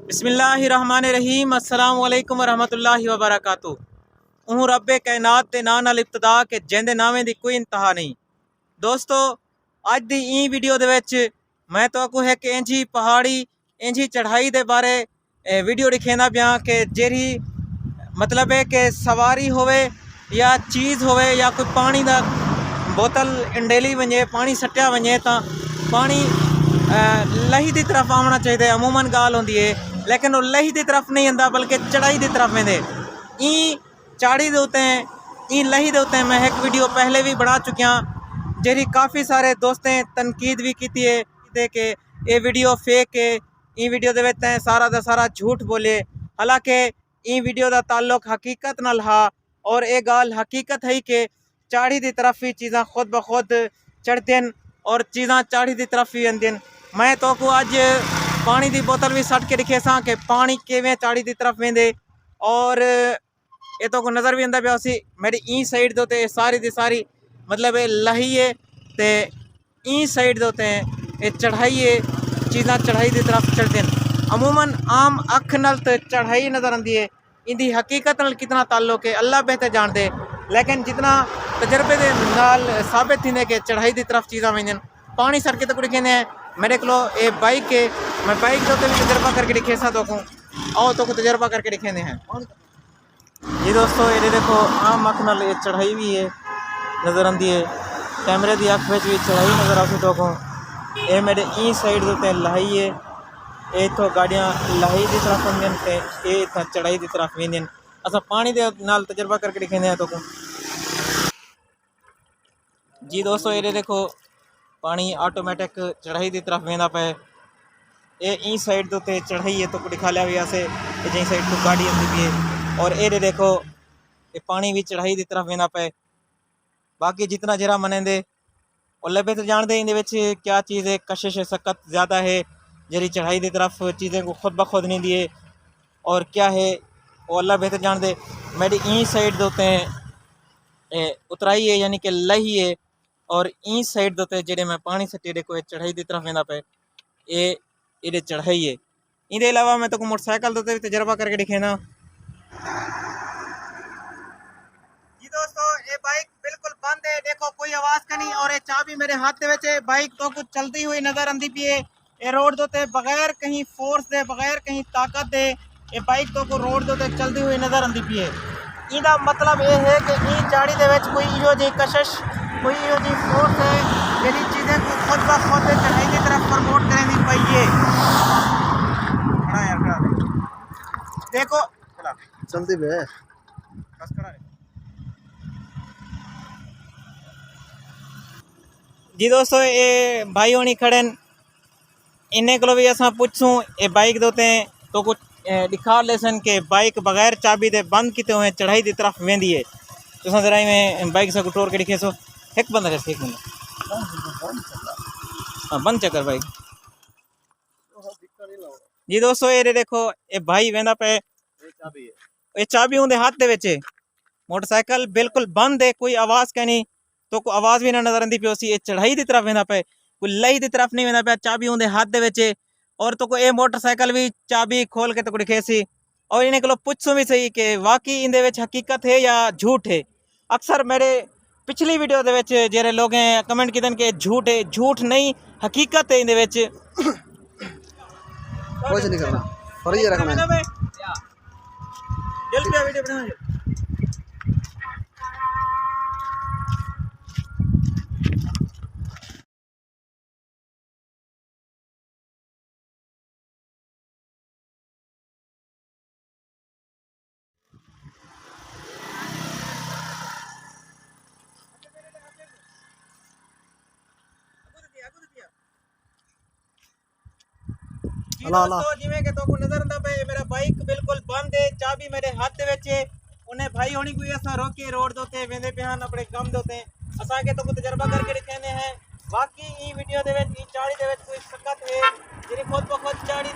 बिस्मिल्लाहिर्रहमानिर्रहीम अस्सलाम वालेकुम वरहमतुल्लाहि वबरकातुहू। रब्बे कायनात दे नाम नाल इब्तदा के जिंदे नामे दी कोई इंतहा नहीं। दोस्तों अज दी ई वीडियो दे विच मैं तो है कि इंजी पहाड़ी इंजी चढ़ाई दे बारे वीडियो दिखेंदा पिया कि जेरी मतलब है कि सवारी होवे या चीज़ होवे या कोई पानी दा बोतल इंडेली वजे पानी सट्टिया वजे तो पानी लही की तरफ आना चाहिए। अमूमन गाल होंदी है लेकिन वो लही की तरफ नहीं आंदा बल्कि चढ़ाई की तरफ वेंदे। ई चाड़ी दे उत्ते ई लही दे उत्ते मैं एक वीडियो पहले भी बना चुकिया जेरी काफ़ी सारे दोस्तें तनकीद भी की है कि ये वीडियो फेक है, ई वीडियो दे विच सारा दा सारा झूठ बोले। हालांकि ई वीडियो का ताल्लुक हकीकत नाल हा और ये गाल हकीकत है कि चाड़ी की तरफ ही चीज़ा खुद ब खुद चढ़दियां और चीज़ा चाड़ी की तरफ ही आंदियां। मैं तो को अज पानी की बोतल भी सट के दिखे सा कि पानी किवें चाड़ी की तरफ वेंदे और ये तो को नज़र भी आंदा पिया सी मेरी ई साइड दे उत्ते सारी दी सारी मतलब ये लही है ते ई साइड दे उत्ते ये चढ़ाई है। चीज़ा चढ़ाई की तरफ चढ़दियां। अमूमन आम अख नाल ते चढ़ाई नज़र आती है, इनकी हकीकत नाल कितना ताल्लुक है अल्लाह बेहतर जानते। लेकिन जितना तजर्बे के नाल साबित थी कि चढ़ाई की तरफ चीज़ा वेंदियां। पानी सड़के तक दिखे हैं मेरे को ये बाइक है, मैं बाइक के भी तजर्बा करके दिखे सा तो आओ तो तजर्बा करके दिखे हैं। ये दोस्तों ये देखो आम अख नाल चढ़ाई भी है नज़र आती है, कैमरे की अख भी चढ़ाई नज़र आती तो को ये मेरे ई साइड के लहाई है। ये इतों गाड़ियाँ लहाई की तरफ आंदियां ये इतना चढ़ाई की तरफ वेंदियां। असा पानी के नाल तजर्बा करके दिखे हैं तो जी दोस्तों ये देखो पानी ऑटोमेटिक चढ़ाई की तरफ वेंदा पे। ये ई साइड तो चढ़ाई है तो दिखा लिया भी आसे जी साइड तो गाड़ी आती भी है और ये देखो ये पानी भी चढ़ाई की तरफ वेंदा पे। बाकी जितना जरा मनेंदे और लबे तो जानते इन क्या चीज़ है, कशिश सकत ज़्यादा है जरी चढ़ाई की तरफ चीज़ें को खुद ब खुद नहीं दिए और क्या है वो अल्लाह बेहतर जानते। मेरी ई साइड दोते उतराई है यानी कि लही है और ई साइड दोते जेडे मैं पानी सट्टे देखो चढ़ाई की तरफ वेंदा पे ये चढ़ाई है। इनके अलावा मैं तो मोटरसाइकिल दोते भी तजर्बा करके दिखे ना। जी दोस्तों ये बाइक बिल्कुल बंद है, देखो कोई आवाज़ का नहीं और ये चाबी मेरे हाथ में बाइक तो कुछ चलती हुई नज़र आती पी है। ये रोड दोते बगैर कहीं फोर्स दे बगैर कहीं ताकत दे ये बाइक तो को रोड दोते चलती हुई नज़र आती पी है। इहदा मतलब ये है कि ई चाड़ी दे विच कोई इहो जी कशिश कोई इहो जी फोर्स है जी चीज़ें को खुद ब खुद चढ़ाई की तरफ प्रमोट करेंगी पाई है। देखो चलती पे बस खड़ा है। जी दोस्तों ये भाई होनी खड़े इन्हें को भी असा पूछूँ ये बाइक दोते तो कुछ दिखा लेसन के बाइक बगैर चाबी दे बंद किते हुए चढ़ाई की तरफ वेंदी है। तो जरा में बाइक से टोर के दिखे सो एक बंद है एक बंद हाँ बंद चक्कर बाइक। जी दोस्तों ये देखो ये भाई वेंदा पे ये चाबी उनके हाथ दे विच मोटरसाइकिल बिल्कुल बंद है, कोई आवाज़ क्या नहीं तो कोई आवाज़ भी ना नज़र आती पी सी। ये चढ़ाई की तरफ वेंदा पे कोई लही की तरफ नहीं वेंदा पे, चाबी उनके हाथ दे विच और तो कोई ये मोटरसाइकिल भी चाबी खोल के तो दिखे सी और इन्हें को पूछूँ भी सही कि वाकई इन हकीकत है या झूठ है। अक्सर मेरे पिछली वीडियो के जेरे लोग कमेंट किए कि झूठ है, झूठ नहीं हकीकत है। इन कुछ नहीं करना फर्ज रखना है। जल्दी वीडियो बना जिमें कि तो नजर आंदा पे मेरा बाइक बिल्कुल बंद है, चाबी मेरे हाथ दे विच है। उन्हें भाई होनी कोई ऐसा रोके रोड दोते वेंदे पे हन अपने काम दोते असा के तो तजर्बा करके दिखाने हैं। बाकी ई वीडियो दे विच ई चाड़ी दे विच कोई सकत है जेरी खुद ब खुद चाड़ी